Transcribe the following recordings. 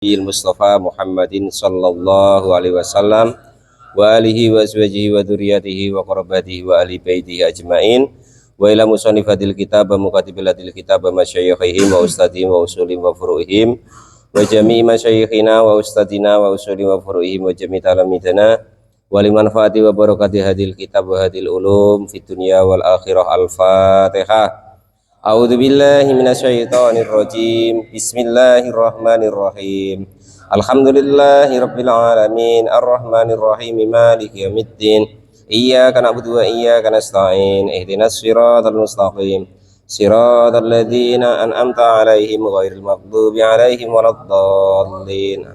Mustafa Muhammadin sallallahu alaihi wasallam wa alihi wa azwajihi wa dzurriyyatihi wa qarabatihi wa ahli baitihi ajmain wa ila musannifil kitab wa mukatibil kitab wa masyayikhihim wa ustadihim wa usulim wa furu'ihim wa jami'i masyayikhina wa ustadina wa usulim wa furu'ihim wa jami'i talamidana wa liman fati wa barakati hadil kitab wa hadil ulum fid dunya wal akhirah. Al-Fatihah. A'udzu billahi minasyaitonir rajim. Bismillahirrahmanirrahim. Alhamdulillahi rabbil alamin, arrahmanir rahim, maliki yaumiddin. Iyyaka na'budu wa iyyaka nasta'in. Ihdinas siratal mustaqim. Siratal ladzina an'amta 'alaihim ghairil maghdubi 'alaihim waladdallin.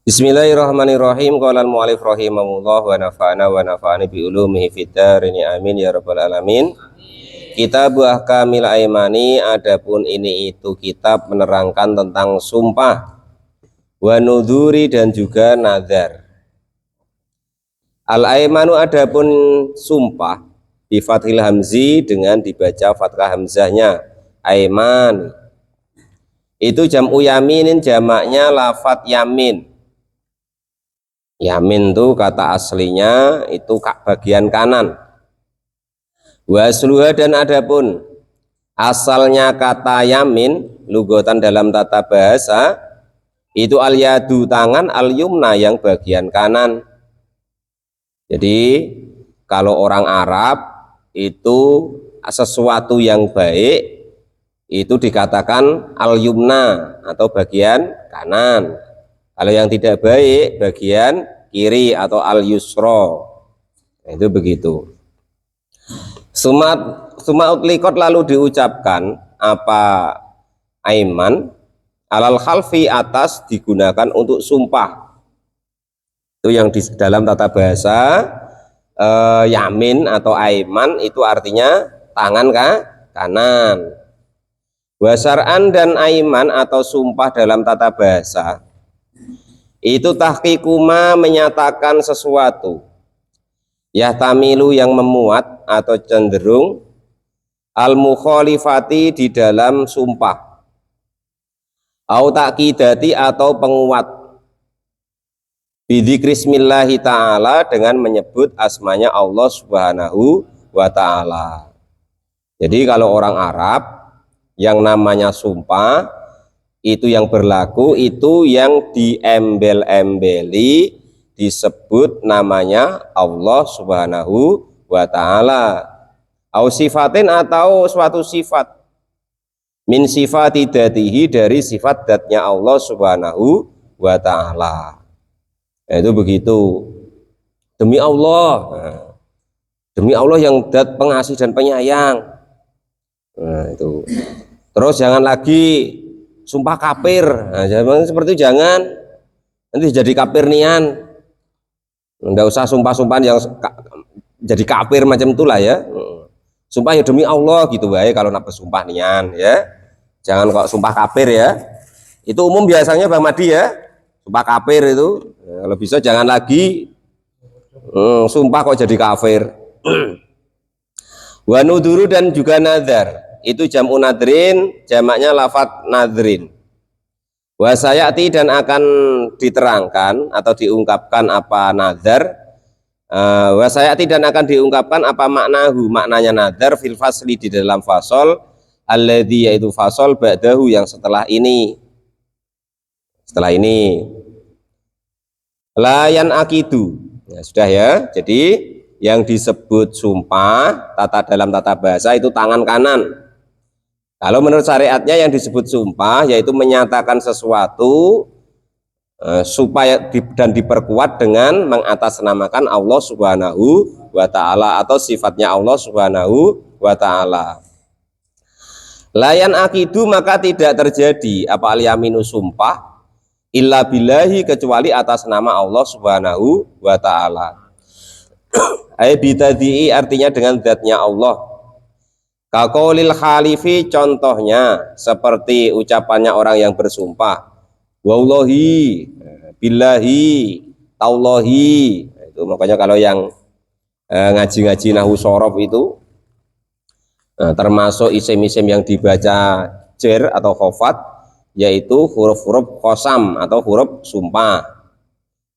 Bismillahirrahmanirrahim. Qala al-mu'allif rahimahullah wa nafa'ana wa nafa'ani bi ulumihi fid dharini amin ya rabbal alamin. Kitab Ahkamil Aimani, adapun ini itu kitab menerangkan tentang sumpah, wa nudhuri dan juga nazar. Al-aimanu, adapun sumpah, bi fathil hamzi dengan dibaca fathah hamzahnya, aiman. Itu jam'u yaminin, jamaknya lafat yamin. Yamin itu kata aslinya itu bagian kanan. Wasluha, dan adapun asalnya kata yamin lugotan dalam tata bahasa itu al-yadu, tangan, al-yumna yang bagian kanan. Jadi kalau orang Arab itu sesuatu yang baik itu dikatakan al-yumna atau bagian kanan. Kalau yang tidak baik bagian kiri atau al-yusra. Itu begitu. Suma utlikot, lalu diucapkan apa aiman alal khalfi, atas digunakan untuk sumpah. Itu yang di dalam tata bahasa yamin atau aiman itu artinya tangan kanan. Wasar'an, dan aiman atau sumpah dalam tata bahasa itu tahqiquma, menyatakan sesuatu, yahtamilu yang memuat atau cenderung, al-mukhalifati di dalam sumpah, au ta'kidati atau penguat, bidzikrismillahi ta'ala dengan menyebut asmanya Allah subhanahu wa ta'ala. Jadi kalau orang Arab yang namanya sumpah itu yang berlaku itu yang diembel-embeli disebut namanya Allah subhanahu wa ta'ala, au sifatin atau suatu sifat, min sifati dzatihi, dari sifat dzatnya Allah subhanahu wa ta'ala. Itu begitu, demi Allah, demi Allah yang dzat pengasih dan penyayang. Itu terus jangan lagi sumpah kafir, jangan seperti itu, jangan nanti jadi kafir nian. Enggak usah sumpah-sumpahan yang jadi kafir macam itulah ya. Sumpah ya demi Allah gitu baik kalau nak bersumpah nian ya. Jangan kok sumpah kafir ya. Itu umum biasanya Bang Madi ya. Sumpah kafir itu. Kalau bisa jangan lagi sumpah kok jadi kafir. Wa nudhuru, dan juga nazar. Itu jam'u nadrin, jamaknya lafat nadrin. Wasayati, dan akan diterangkan atau diungkapkan apa nazar. Wasayati, dan akan diungkapkan apa maknahu, maknanya nazar, fil fasli, di dalam fasol, alladzi, yaitu fasol, ba'dahu, yang setelah ini. Setelah ini layan akidu, ya, sudah ya. Jadi yang disebut sumpah dalam tata bahasa itu tangan kanan. Kalau menurut syariatnya yang disebut sumpah yaitu menyatakan sesuatu supaya dan diperkuat dengan mengatasnamakan Allah subhanahu wa ta'ala atau sifatnya Allah subhanahu wa ta'ala. Layan akidu, maka tidak terjadi apa al-yaminu, sumpah, illa billahi, kecuali atas nama Allah subhanahu wa ta'ala. Bitadhi'i, artinya dengan zatnya Allah. Kaqaulil khalifi, contohnya seperti ucapannya orang yang bersumpah, wallahi, billahi, tallahi. Itu makanya kalau yang ngaji-ngaji nahwu shorof itu termasuk isim-isim yang dibaca jer atau khofat yaitu huruf-huruf qasam atau huruf sumpah.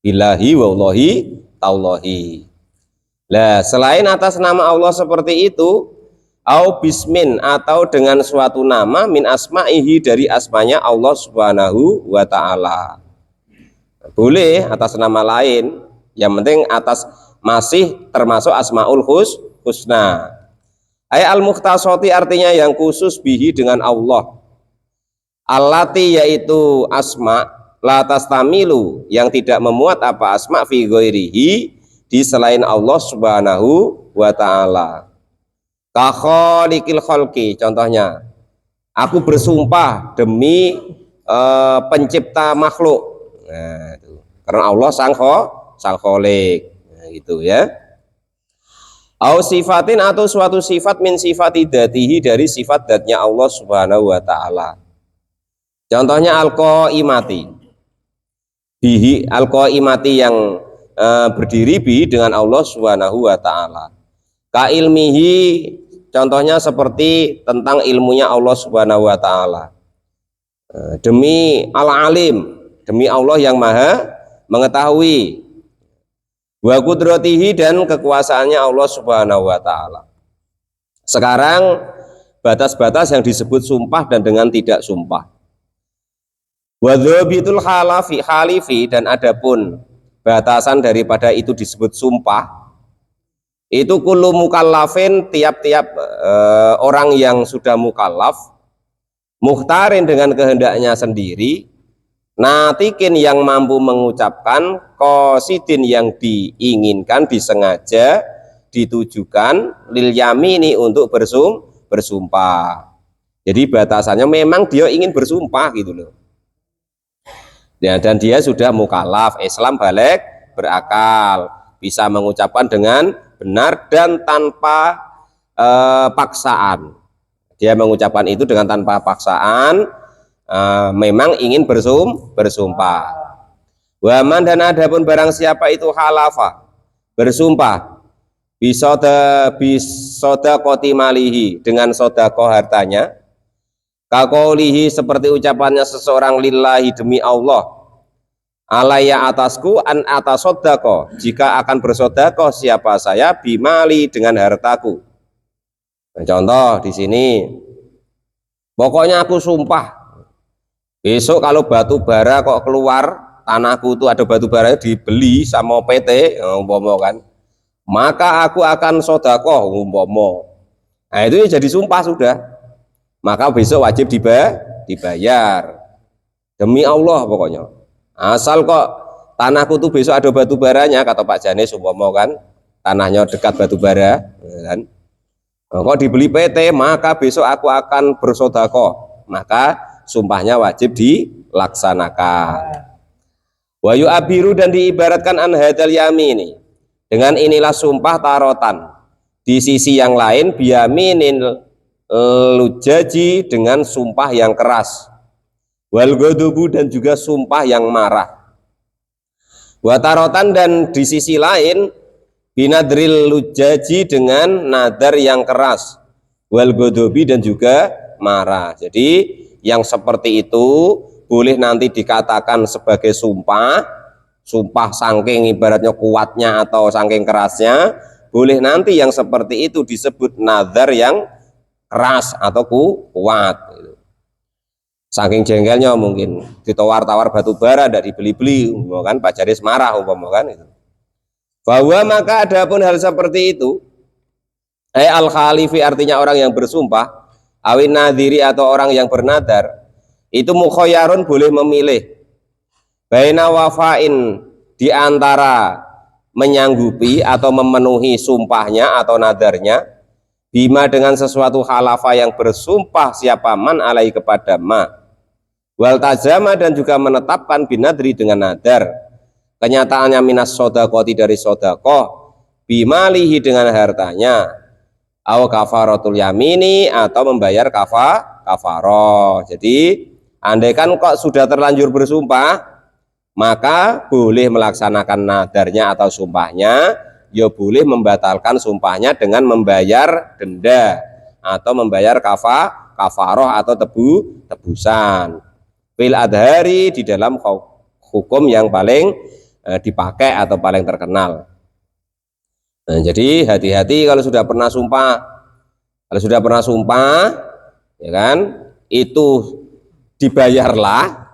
Billahi wallahi tallahi. Lah, selain atas nama Allah seperti itu, au bismin atau dengan suatu nama min asma'ihi dari asmanya Allah Subhanahu wa taala. Boleh atas nama lain, yang penting atas masih termasuk asmaul husna. Ay al-mukhtasati artinya yang khusus bihi dengan Allah. Allati yaitu asma la tastamilu yang tidak memuat apa asma fi ghairihi di selain Allah Subhanahu wa taala. Ka khaliqil khalqi contohnya, aku bersumpah demi pencipta makhluk. Nah, itu. Karena Allah sang khaliq. Nah, gitu ya. Au sifatin atau suatu sifat min sifati dzatihi dari sifat dzatnya Allah Subhanahu wa taala. Contohnya al-qaimati. Bihi al-qaimati yang berdiri bi dengan Allah Subhanahu wa taala. Ka ilmihi contohnya seperti tentang ilmunya Allah Subhanahu wa taala. Demi al-alim, demi Allah yang maha mengetahui. Wa qudratihi dan kekuasaannya Allah Subhanahu wa taala. Sekarang batas-batas yang disebut sumpah dan dengan tidak sumpah. Wa dhabitul halifi dan adapun batasan daripada itu disebut sumpah, itu kullu mukallafin tiap-tiap orang yang sudah mukallaf, mukhtarin dengan kehendaknya sendiri, natikin yang mampu mengucapkan, qasidin yang diinginkan, disengaja, ditujukan, lil yamini untuk bersumpah. Jadi batasannya memang dia ingin bersumpah gitu loh. Ya, dan dia sudah mukallaf, Islam balik berakal, bisa mengucapkan dengan benar dan tanpa paksaan. Dia mengucapkan itu dengan tanpa paksaan, memang ingin bersumpah. Waman dan adapun barang siapa itu halafa bersumpah bisoda koti malihi dengan sodako hartanya, kakaulihi seperti ucapannya seseorang lillahi demi Allah, alaya atasku an atasodako jika akan bersodako siapa saya bimali dengan hartaku. Nah, contoh di sini, pokoknya aku sumpah besok kalau batu bara kok keluar tanahku itu ada batu bara dibeli sama PT umpama kan, maka aku akan sodako umpama. Nah itu ya jadi sumpah sudah. Maka besok wajib dibayar demi Allah pokoknya. Asal kok tanahku tuh besok ada batu baranya, kata Pak Janis umpama kan, tanahnya dekat batu bara kan, kok dibeli PT, maka besok aku akan bersodako, maka sumpahnya wajib dilaksanakan. Wa yu'abiru dan diibaratkan an hadal yamini dengan inilah sumpah tarotan di sisi yang lain biyaminin lujaji dengan sumpah yang keras, wal godobu dan juga sumpah yang marah, watarotan dan di sisi lain binadril lujaji dengan nadar yang keras, wal godobi dan juga marah. Jadi yang seperti itu boleh nanti dikatakan sebagai sumpah saking ibaratnya kuatnya atau saking kerasnya, boleh nanti yang seperti itu disebut nadar yang keras atau kuat. Saking jengkelnya mungkin ditawar-tawar batu bara tidak dibeli-beli, kan Pak Jaris marah umpama kan itu. Bahwa maka adapun hal seperti itu, al khalifi artinya orang yang bersumpah, awin nadiri atau orang yang bernadar, itu mukhoyarun boleh memilih baina wafain di antara menyanggupi atau memenuhi sumpahnya atau nadarnya, bima dengan sesuatu halafa yang bersumpah siapa man alai kepada ma, wal tajama dan juga menetapkan binadri dengan nadar, kenyataannya minas sodakoti dari sodakoh, bimalihi dengan hartanya, au kafaratul yamini atau membayar kafaroh. Jadi andaikan kok sudah terlanjur bersumpah, maka boleh melaksanakan nadarnya atau sumpahnya, ya boleh membatalkan sumpahnya dengan membayar denda atau membayar kafaroh atau tebusan. fil adhari di dalam hukum yang paling dipakai atau paling terkenal. Nah, jadi hati-hati kalau sudah pernah sumpah. Kalau sudah pernah sumpah, ya kan, itu dibayarlah.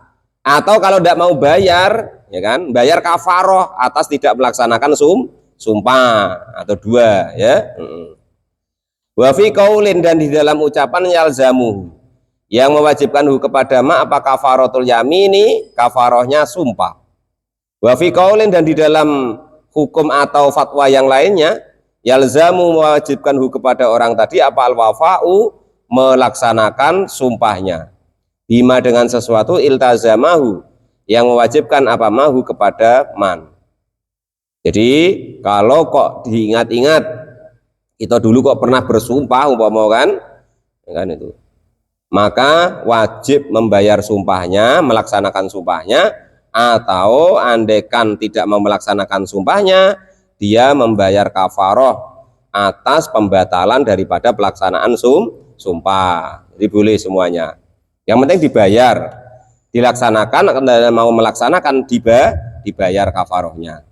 Atau kalau tidak mau bayar, ya kan, bayar kafaroh atas tidak melaksanakan sumpah atau dua, ya. Wa fi qaulin, dan di dalam ucapan yalzamu, yang mewajibkan kepada apa kafaratul yamini, kafarohnya sumpah. Wa fi qaulin, dan di dalam hukum atau fatwa yang lainnya, yalzamu mewajibkan kepada orang tadi apa al-wafa'u, melaksanakan sumpahnya, bima dengan sesuatu iltazamahu, yang mewajibkan apa mahu kepada man. Jadi kalau kok diingat-ingat kita dulu kok pernah bersumpah umpama kan itu, maka wajib membayar sumpahnya, melaksanakan sumpahnya, atau andekan tidak mau melaksanakan sumpahnya, dia membayar kafaroh atas pembatalan daripada pelaksanaan sumpah. Jadi boleh semuanya, yang penting dibayar, dilaksanakan, mau melaksanakan dibayar kafarohnya.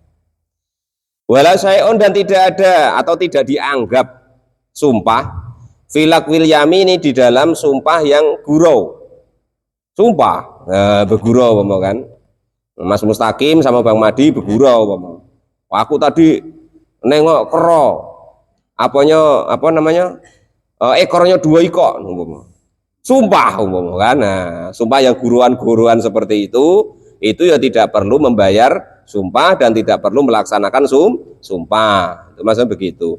Wala syai'un, dan tidak ada atau tidak dianggap sumpah filak wil yamini, di dalam sumpah yang gurau. Sumpah begurau kan, Mas Mustaqim sama Bang Madi begurau, aku tadi nengok kero apa namanya ekornya 2 ekor, sumpah kan. Nah, sumpah yang guruan-guruan seperti itu ya tidak perlu membayar sumpah dan tidak perlu melaksanakan sumpah. Itu maksudnya begitu.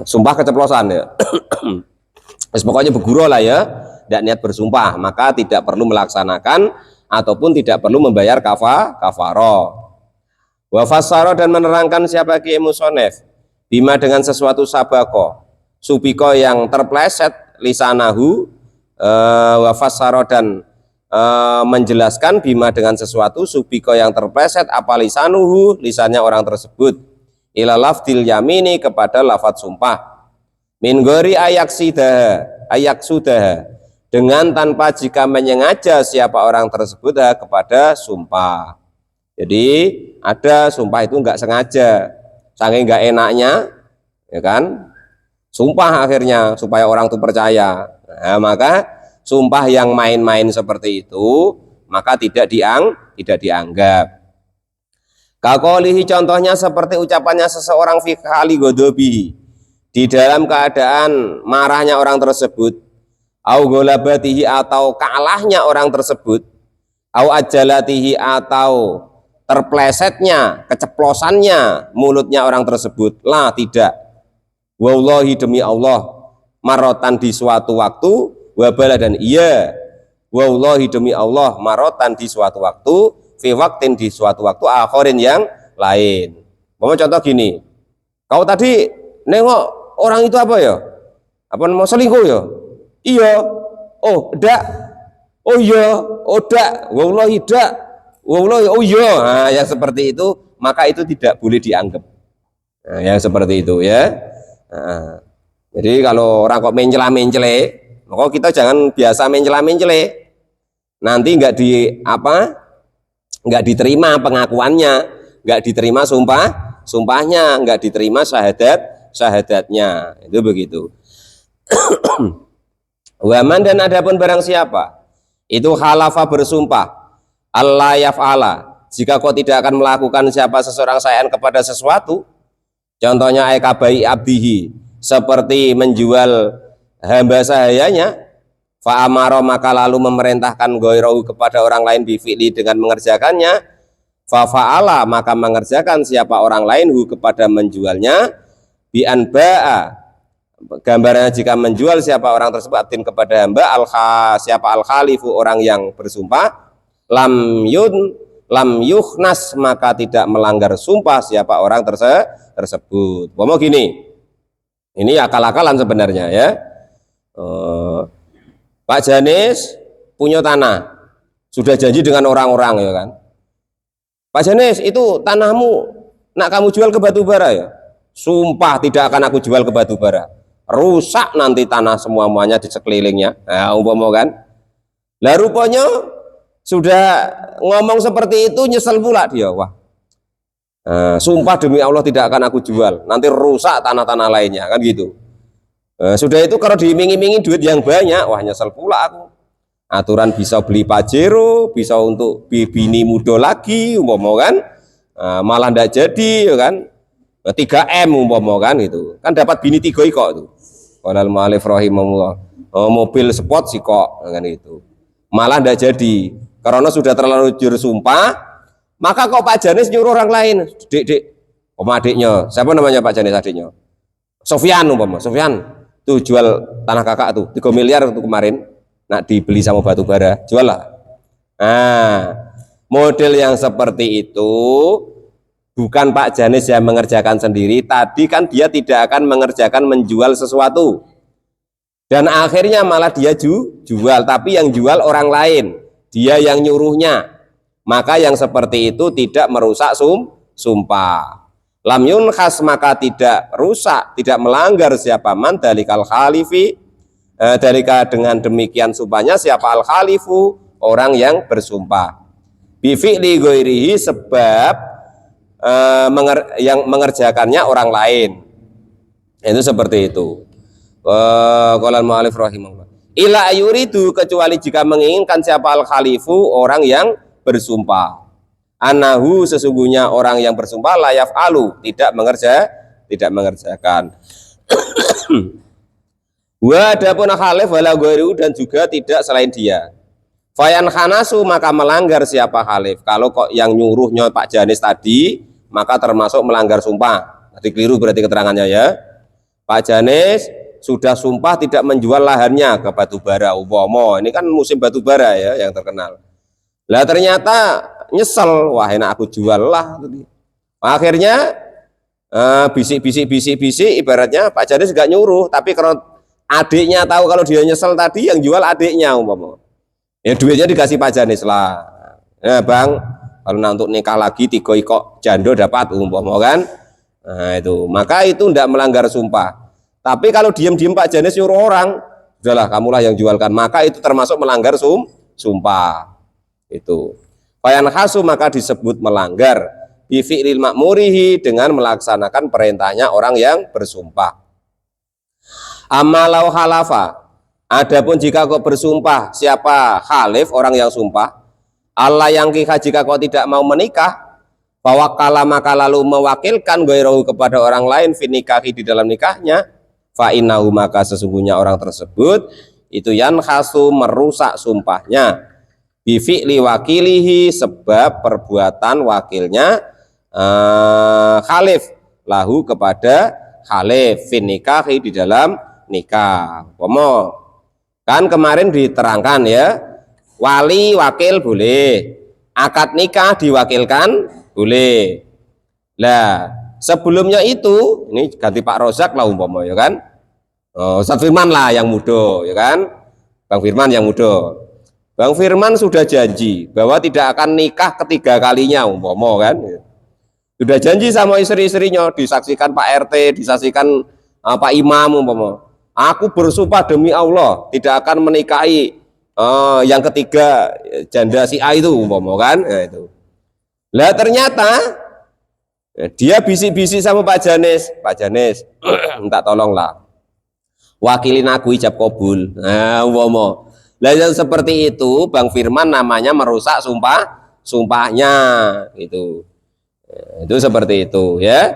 Sumpah keceplosan ya. Pokoknya berguru lah ya, tidak niat bersumpah, maka tidak perlu melaksanakan ataupun tidak perlu membayar kafaroh. Wa fassara, dan menerangkan siapa Ki Musonef, bima dengan sesuatu sabako subiko yang terpleset lisanahu, wa fassara, dan menjelaskan bima dengan sesuatu subiko yang terpleset apa lisanuhu, lisannya orang tersebut, ila lafdil yamini, kepada lafadz sumpah, min gori ayak sudah, dengan tanpa jika menyengaja siapa orang tersebut kepada sumpah. Jadi ada sumpah itu enggak sengaja, saking enggak enaknya, ya kan, sumpah akhirnya supaya orang itu percaya. Nah, maka sumpah yang main-main seperti itu maka tidak dianggap. Kakolihi, contohnya seperti ucapannya seseorang fi khali godobihi, di dalam keadaan marahnya orang tersebut, au golabatihi, atau kalahnya orang tersebut, au ajalatihi, atau terplesetnya, keceplosannya mulutnya orang tersebut, lah tidak, wallahi, demi Allah, marotan, di suatu waktu, wabala, dan iya, wallahi, demi Allah, marotan, di suatu waktu, fi waktin, di suatu waktu, akhirin, yang lain. Mau contoh gini, kau tadi nengok orang itu apa ya, apa mau selingkuh ya, iya, oh dak, oh iya, oh dak, wallahi dak, wallahi, oh iya. Nah, yang seperti itu maka itu tidak boleh dianggap. Nah, yang seperti itu ya. Nah, jadi kalau orang kok mencela-mencele, maka kita jangan biasa mencela-mencele, nanti nggak nggak diterima pengakuannya, nggak diterima sumpahnya, nggak diterima syahadatnya, itu begitu. Waman, dan adapun barang siapa itu halafa, bersumpah, Allah yaf'ala, jika kau tidak akan melakukan siapa seseorang sayan kepada sesuatu, contohnya aikabai abdihi, seperti menjual hamba sahayanya, fa'amaro, maka lalu memerintahkan goirahu, kepada orang lain, bifi'li, dengan mengerjakannya, fa'ala, maka mengerjakan siapa orang lain kepada menjualnya, bi'anba'a, gambarnya jika menjual siapa orang tersebut abdin kepada hamba, siapa al-khalifu, orang yang bersumpah, lam yukhnas, maka tidak melanggar sumpah siapa orang tersebut. Mau gini, ini akal-akalan sebenarnya ya. Pak Janis punya tanah, sudah janji dengan orang-orang ya kan, Pak Janis, itu tanahmu nak kamu jual ke batubara ya, sumpah tidak akan aku jual ke batubara, rusak nanti tanah semuanya di sekelilingnya. Nah, umpama kan, Lah rupanya sudah ngomong seperti itu nyesel pula dia. Wah, sumpah demi Allah tidak akan aku jual, nanti rusak tanah-tanah lainnya, kan gitu. Sudah itu kalau diiming-imingin duit yang banyak, wah nyesel pula aku. Aturan bisa beli Pajero, bisa untuk bini muda lagi, umpama kan, malah ndak jadi, ya kan. 3M umpama kan itu, kan dapat bini 3 kok itu. Qala al-mu'allif rahimahullah, mobil sport sih kok, kan itu. Malah ndak jadi, karena sudah terlalu jujur sumpah, maka kok Pak Janis nyuruh orang lain, dek, adiknya, siapa namanya Pak Janis adiknya? Sofyan umpama, Sofyan, tuh jual tanah kakak tuh, 3 miliar tuh kemarin, nak dibeli sama batu bara, jual lah. Nah, model yang seperti itu bukan Pak Janis yang mengerjakan sendiri. Tadi kan dia tidak akan mengerjakan menjual sesuatu, dan akhirnya malah dia jual, tapi yang jual orang lain, dia yang nyuruhnya. Maka yang seperti itu tidak merusak sumpah. Lam yunkhas, maka tidak rusak, tidak melanggar siapa man dalikal khalifi, dalika dengan demikian sumpahnya siapa al khalifu, orang yang bersumpah. Bifi'li ghairihi, sebab yang mengerjakannya orang lain. Itu seperti itu. Qala al-mu'allif rahimahullah. Ila ayuridu, kecuali jika menginginkan siapa al khalifu, orang yang bersumpah. Anahu, sesungguhnya orang yang bersumpah layaf alu, tidak mengerjakan. Wa adapun khalif wala ghairu, dan juga tidak selain dia. Fayan khanasu, maka melanggar siapa khalif. Kalau kok yang nyuruhnya Pak Janis tadi, maka termasuk melanggar sumpah. Tadi keliru berarti keterangannya ya. Pak Janis sudah sumpah tidak menjual lahannya ke batu bara umpama. Ini kan musim batu bara ya yang terkenal. Lah ternyata nyesel, wah enak aku jual lah. Akhirnya bisik, ibaratnya Pak Janis gak nyuruh, tapi kalau adiknya tahu kalau dia nyesel tadi, yang jual adiknya umpama. Ya duitnya dikasih Pak Janis lah. Ya bang, kalau untuk nikah lagi 3 ikok jando dapat umpama kan. Nah itu, maka itu tidak melanggar sumpah. Tapi kalau diam-diam Pak Janis nyuruh orang, udahlah kamulah yang jualkan, maka itu termasuk melanggar sumpah. Itu. Fayan khasu, maka disebut melanggar. Bifi'lil ma'murihi, dengan melaksanakan perintahnya orang yang bersumpah. Amalau halafa, adapun jika kau bersumpah, siapa khalif, orang yang sumpah, Allah yang kika, jika kau tidak mau menikah, bahwa kala maka lalu mewakilkan gairahu kepada orang lain finikahi, di dalam nikahnya, fa innahu, maka sesungguhnya orang tersebut itu yan khasu, merusak sumpahnya. Bifi'li wakilihi, sebab perbuatan wakilnya khalif lahu, kepada khalif finikahi, di dalam nikah. Kan kemarin diterangkan ya, wali wakil boleh, akad nikah diwakilkan boleh. Lah sebelumnya itu, ini ganti Pak Rozak lah umpama ya kan, Ustaz Firman lah yang muda ya kan, Bang Firman yang muda. Bang Firman sudah janji bahwa tidak akan nikah ketiga kalinya umpama kan, sudah janji sama istri-istrinya, disaksikan Pak RT, disaksikan Pak Imam umpama, aku bersumpah demi Allah tidak akan menikahi yang ketiga janda si A itu umpama kan. Nah, itu. Lah ternyata dia bisik-bisik sama Pak Janis, Pak Janis minta tolonglah wakilin aku ijab kabul. Nah umpama, lah yang seperti itu Bang Firman namanya merusak sumpahnya gitu. Itu seperti itu ya.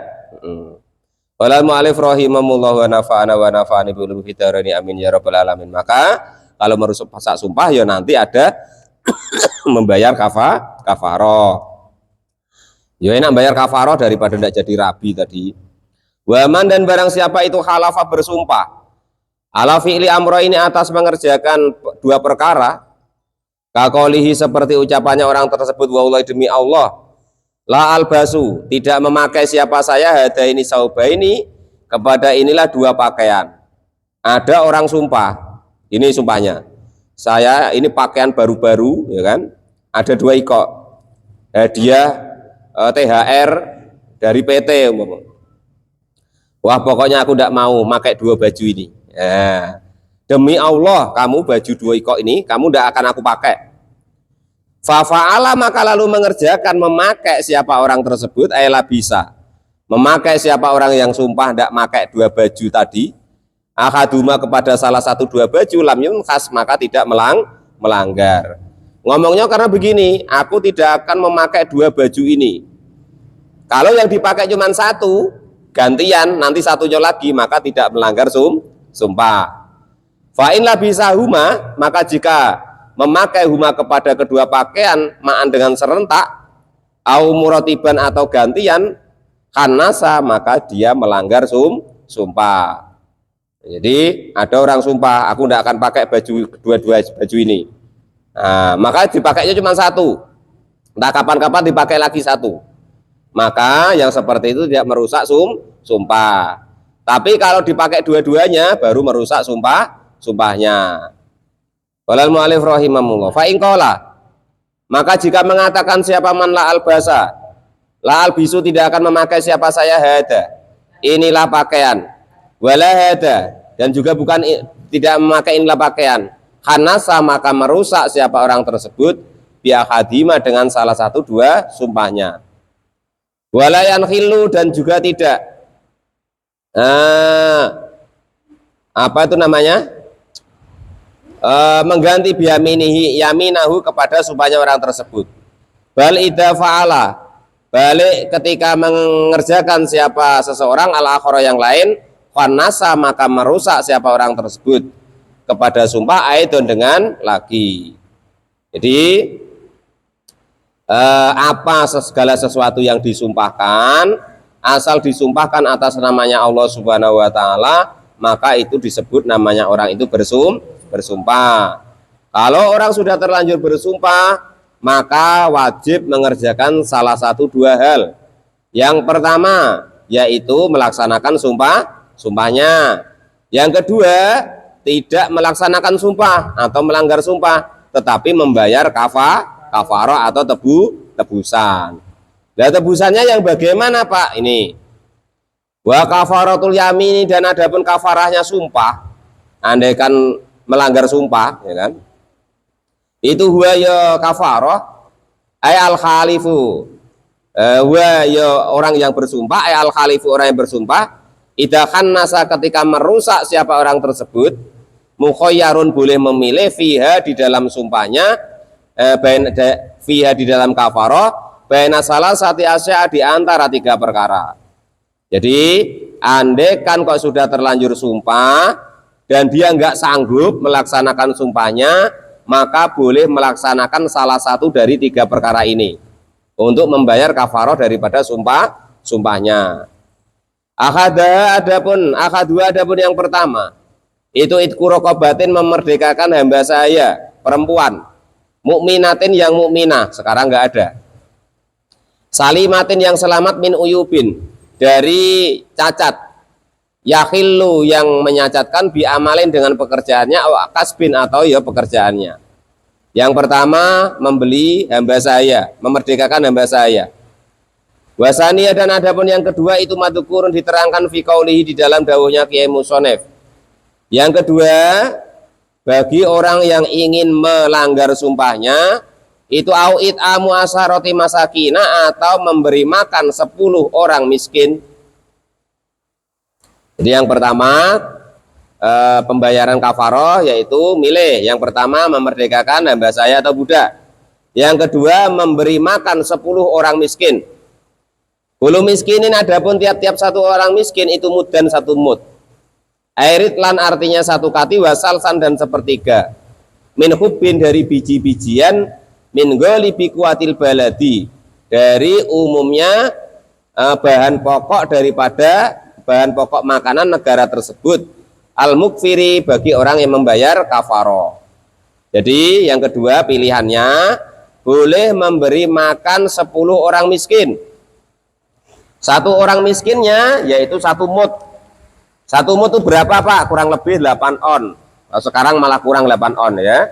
Qala al-mu'allif rahimahullah wa nafa'ani bi ulumi fitarani amin ya rabbal alamin. Maka kalau merusak sumpah ya nanti ada membayar kafarah. Ya enak bayar kafarah daripada tidak jadi rabi tadi. Waman, dan barang siapa itu halafa bersumpah ala fi'li amro, ini atas mengerjakan 2 perkara, kakolihi, seperti ucapannya orang tersebut, wallahi demi Allah, la albasu, tidak memakai siapa saya hada ini sauba ini, kepada inilah 2 pakaian. Ada orang sumpah, ini sumpahnya, saya ini pakaian baru-baru ya kan, ada 2 ikok hadiah THR dari PT umpama. Wah pokoknya aku tidak mau pakai 2 baju ini. Ya. demi Allah kamu baju 2 ini kamu tidak akan aku pakai. Fa'ala maka lalu mengerjakan memakai siapa orang tersebut ayla bisa memakai siapa orang yang sumpah tidak pakai 2 baju tadi, akaduma kepada salah satu 2 baju, lam yunkhas maka tidak melanggar. Ngomongnya karena begini, aku tidak akan memakai 2 baju ini. Kalau yang dipakai cuma 1, gantian nanti satunya lagi, maka tidak melanggar sumpah. Fa'in labisa huma, maka jika memakai huma kepada kedua pakaian ma'an dengan serentak, au murotiban atau gantian, kanasa maka dia melanggar sumpah. Jadi ada orang sumpah, aku tidak akan pakai baju dua baju ini. Nah, maka dipakainya cuma 1. Entah kapan-kapan dipakai lagi 1. Maka yang seperti itu tidak merusak sumpah. Tapi kalau dipakai dua-duanya baru merusak sumpahnya. Walal mu'alif rahimahullah. Fa in qala, maka jika mengatakan siapa man la albasa, la albisu tidak akan memakai siapa saya hada, inilah pakaian. Wala hada, dan juga bukan tidak memakai inilah pakaian. Hanasa maka merusak siapa orang tersebut biakadima dengan salah satu 2 sumpahnya. Walayan khilu, dan juga tidak apa itu namanya mengganti biyaminihi yaminahu kepada sumpahnya orang tersebut. Bal idza fa'ala, balik ketika mengerjakan siapa seseorang al-akhara yang lain, khanasa maka merusak siapa orang tersebut kepada sumpah aidon dengan lagi. Jadi apa segala sesuatu yang disumpahkan, asal disumpahkan atas namanya Allah Subhanahu wa taala, maka itu disebut namanya orang itu bersumpah. Kalau orang sudah terlanjur bersumpah, maka wajib mengerjakan salah satu 2 hal. Yang pertama yaitu melaksanakan sumpahnya. Yang kedua, tidak melaksanakan sumpah atau melanggar sumpah, tetapi membayar kafarah atau tebusan. Nah, tebusannya yang bagaimana, Pak? Ini wa kafaratul yamini, dan adapun kafarahnya sumpah, andaikan melanggar sumpah, ya kan? Itu huwa ya kafarah ay al khalifu, huwa ya orang yang bersumpah, ay al khalifu orang yang bersumpah, idza khannasa ketika merusak siapa orang tersebut, mukhayyarun boleh memilih fiha di dalam sumpahnya, fiha di dalam kafarah, baina salasati asya di antara 3 perkara. Jadi andai kan kok sudah terlanjur sumpah dan dia nggak sanggup melaksanakan sumpahnya, maka boleh melaksanakan salah satu dari 3 perkara ini untuk membayar kafarah daripada sumpahnya. Akadu adapun yang pertama itu itqu raqabatin, memerdekakan hamba saya perempuan, mukminatin yang mukminah, sekarang nggak ada. Salimatin yang selamat min uyubin, dari cacat. Yakhillu yang menyacatkan bi amalin dengan pekerjaannya, kasbin atau ya pekerjaannya. Yang pertama membeli hamba saya, memerdekakan hamba saya. Wasania, dan adapun yang kedua itu madzukurun diterangkan fi qaulihi di dalam dawuhnya Kiai Musonef. Yang kedua, bagi orang yang ingin melanggar sumpahnya itu au'id amu asaroti masakina, atau memberi makan 10 orang miskin. Jadi yang pertama pembayaran kafaroh yaitu milih. Yang pertama memerdekakan hamba saya atau budak. Yang kedua memberi makan 10 orang miskin. Bulu miskinin, adapun tiap-tiap 1 orang miskin itu muddan 1 mud. Airit lan artinya 1 kati, wasalsan dan 1/3. Min hubbin dari biji-bijian, min ghalibi kuatil baladi dari umumnya bahan pokok daripada bahan pokok makanan negara tersebut, al mukfiri bagi orang yang membayar kafaroh. Jadi yang kedua pilihannya boleh memberi makan 10 orang miskin. 1 orang miskinnya yaitu 1 mud. 1 mud itu berapa, Pak? Kurang lebih 8 on. Sekarang malah kurang 8 on ya.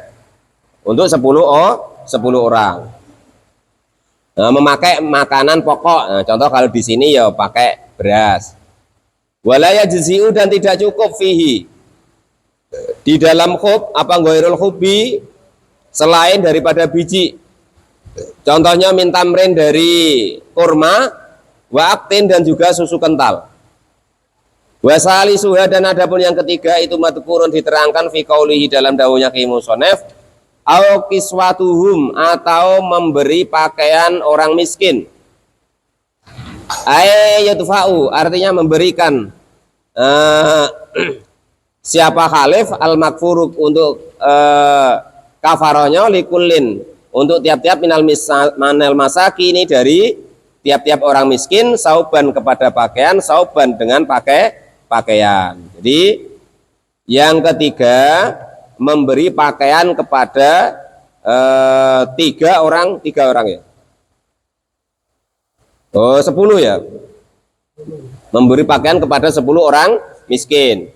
Untuk 10 orang. Nah, memakai makanan pokok. Nah, contoh kalau di sini ya pakai beras. Walaya jzi'u, dan tidak cukup fihi di dalam khub apa ghairul khubi, selain daripada biji. Contohnya mintamrin dari kurma, wa aktin dan juga susu kental. Wasali suha dan adapun yang ketiga itu madkurun diterangkan fi qaulihi dalam dawuhnya Ki Musonef, au kiswatuhum atau memberi pakaian orang miskin. Ayatufa'u artinya memberikan siapa khalif al makfuruk untuk kafarohnya likullin untuk tiap-tiap manel masaki ini dari tiap-tiap orang miskin sauban kepada pakaian, sauban dengan pakaian. Jadi yang ketiga memberi pakaian kepada tiga orang ya. 10 ya. Memberi pakaian kepada 10 orang miskin.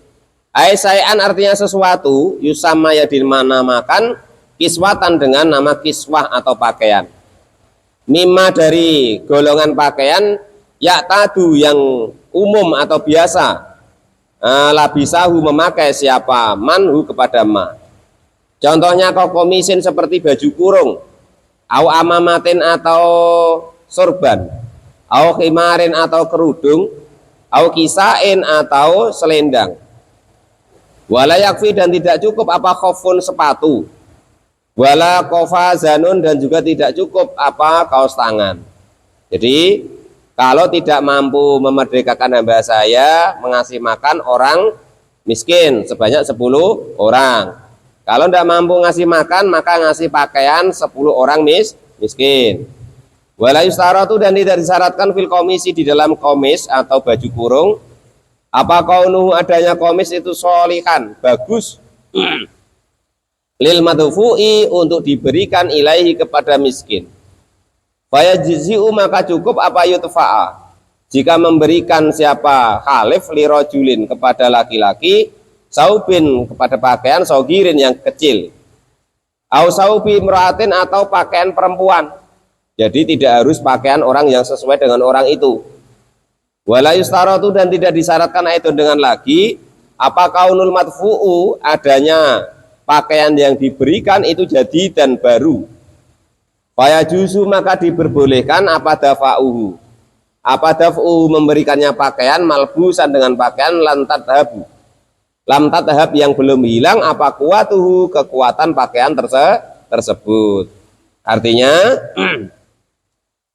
Aisyaan artinya sesuatu, yusama ya dinamakan kiswatan dengan nama kiswah atau pakaian. Mimma dari golongan pakaian ya tadu yang umum atau biasa. Labisahu memakai siapa manhu kepada ma. Contohnya komisin seperti baju kurung, au amamatin atau sorban, au khimarin atau kerudung, au kisain atau selendang. Wala yakfi dan tidak cukup apa khofun sepatu, wala kofazanun dan juga tidak cukup apa kaos tangan. Jadi kalau tidak mampu memerdekakan hamba saya, mengasih makan orang miskin sebanyak 10 orang. Kalau tidak mampu ngasih makan, maka ngasih pakaian 10 orang miskin. Wala yustaratu dan tidak disyaratkan fil komisi di dalam komis atau baju kurung apa kaunuhu adanya komis itu solihan bagus lil madfu'i untuk diberikan ilaihi kepada miskin. Fayajzi'u maka cukup apa yutfa'a jika memberikan siapa khalif lirojulin kepada laki-laki, saubin kepada pakaian sogirin yang kecil, au saubi imra'atin atau pakaian perempuan. Jadi tidak harus pakaian orang yang sesuai dengan orang itu. Wala yustaratu dan tidak disyaratkan itu dengan lagi apa kaunul madfu'u adanya pakaian yang diberikan itu jadi dan baru. Faya juzu maka diperbolehkan apa dafa'uhu. Apa daf'uhu memberikannya pakaian malbusan dengan pakaian lantat habu. Lam tathab yang belum hilang apa kuatuhu kekuatan pakaian tersebut. Artinya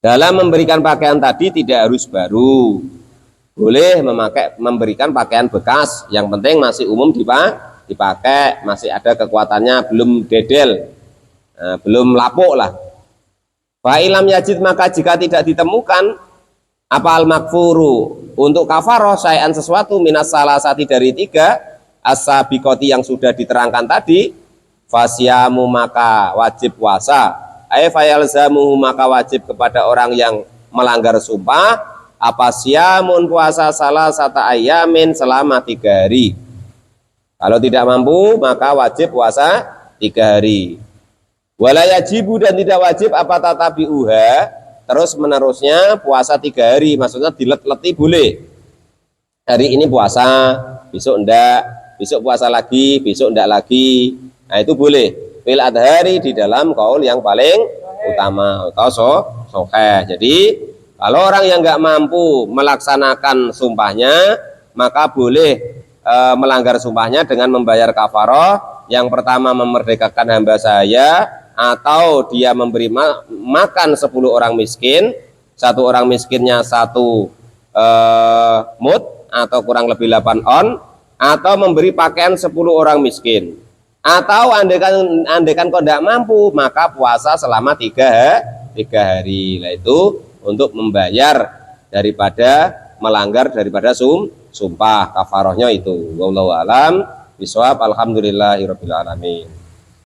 dalam memberikan pakaian tadi tidak harus baru. Boleh memberikan pakaian bekas, yang penting masih umum dipakai, masih ada kekuatannya, belum dedel, belum lapuk lah. Fa'ilam yajid maka jika tidak ditemukan apa al makfuru untuk kafaroh sayan sesuatu minas salasati dari 3 as-sabiqati yang sudah diterangkan tadi, fasyamu maka wajib puasa. Fayalzamuhu maka wajib kepada orang yang melanggar sumpah apa syamun puasa salah satu ayamin selama 3 hari. Kalau tidak mampu maka wajib puasa 3 hari. Wala yajibu dan tidak wajib apa tatabi'uha terus menerusnya puasa 3 hari, maksudnya dilet-leti boleh. Hari ini puasa, besok enggak, besok puasa lagi, besok enggak lagi. Nah itu boleh. Fil adhari di dalam kaul yang paling utama atau soheh. Jadi kalau orang yang nggak mampu melaksanakan sumpahnya, maka boleh melanggar sumpahnya dengan membayar kafaroh. Yang pertama memerdekakan hamba saya, atau dia memberi makan 10 orang miskin, 1 orang miskinnya 1 mud atau kurang lebih 8 on, atau memberi pakaian 10 orang miskin. Atau andaikan kau tidak mampu, maka puasa selama 3 hari. Nah itu untuk membayar daripada melanggar daripada sumpah kafarohnya itu. Wallahu alam bisawab. Alhamdulillahirabbil alamin.